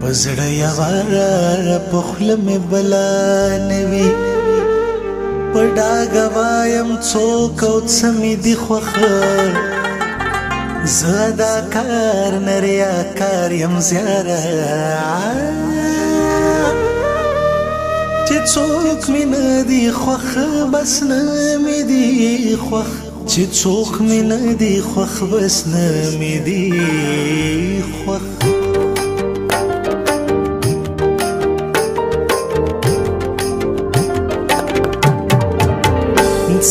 پزړه یواره په خوله مې بلا نه وي په ډاګه وایم څوک او څه مې دي خوښه زه اداکار نه ریاکار یم زیاره چې څوک مې نه دي خوښ بس نه مې دي خوښ چې څوک مې نه دي خوښ بس نه مې دي خوښ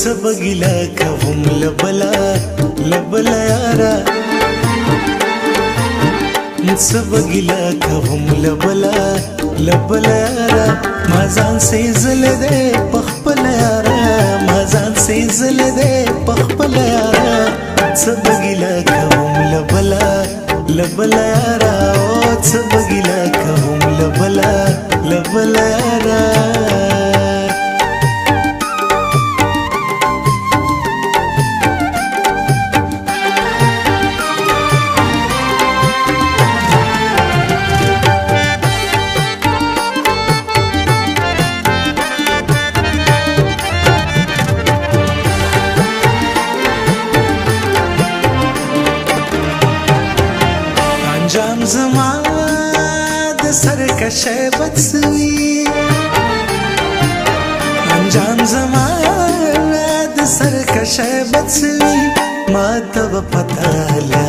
څه به ګیله کوم له بله یاره څه به ګیله کوم له بله یاره ما ځان سېزلی دی په خپله یاره ما ځان سېزلی دی په خپله یاره څه به ګیله کوم له بله یاره او څه به ګیله کوم له بله یاره انجام زما د سرکشۍ بد سوي انجام زما د سرکشۍ بد سوي ما ته به پته له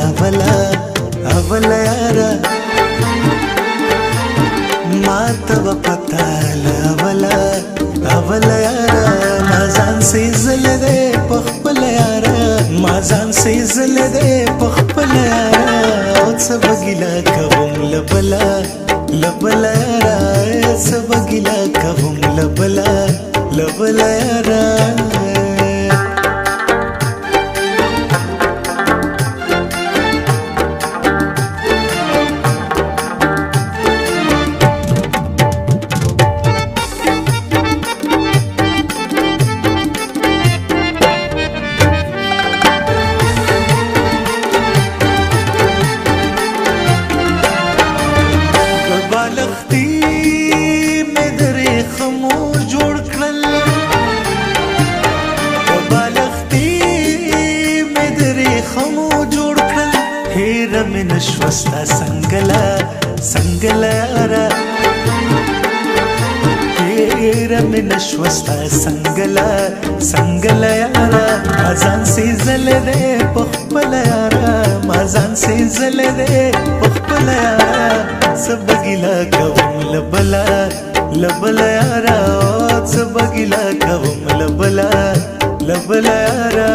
اوله یاره ما ته به پته له اوله یاره ما ځان سېزلی دی په خپله یاره ما ځان سېزلی دی په خپله یاره څه به ګیله کوم له بله یاره څه به ګیله کوم له بله یاره هیره مې نشوه ستا څنګله یاره هیره مې نشوه ستا څنګله یاره ما ځان سېزلی دی په خپله یاره ما ځان سېزلی دی په خپله یاره څه به ګیله کوم له بله یاره څه به ګیله کوم له بله یاره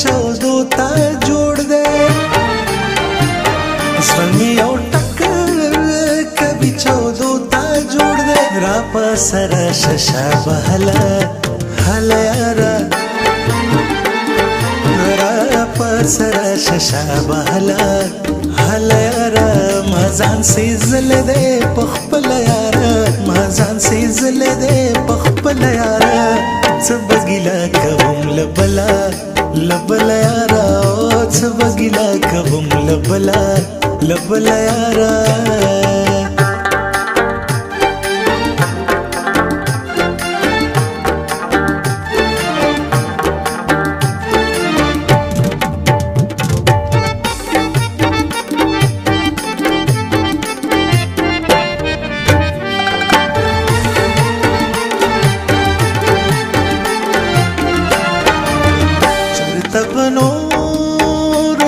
چودو تا جوړ دی زړه یو ټک کبي چودو تا جوړ دی را په سره ششه بهله یاره را په سره ششه بهله یاره ما ځان سېزلی دی په خپله یاره ما ځان سېزلی دی په خپله یاره څه به ګیله کوم له بله یاره څه به ګیله کوم له بله یاره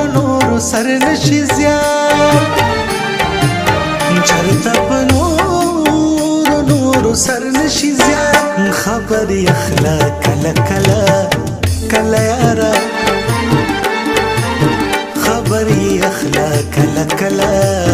نورو سر نشي زیار چرته په نورو سر نشي زیار خبر یخلا کله یاره خبر یخلا کله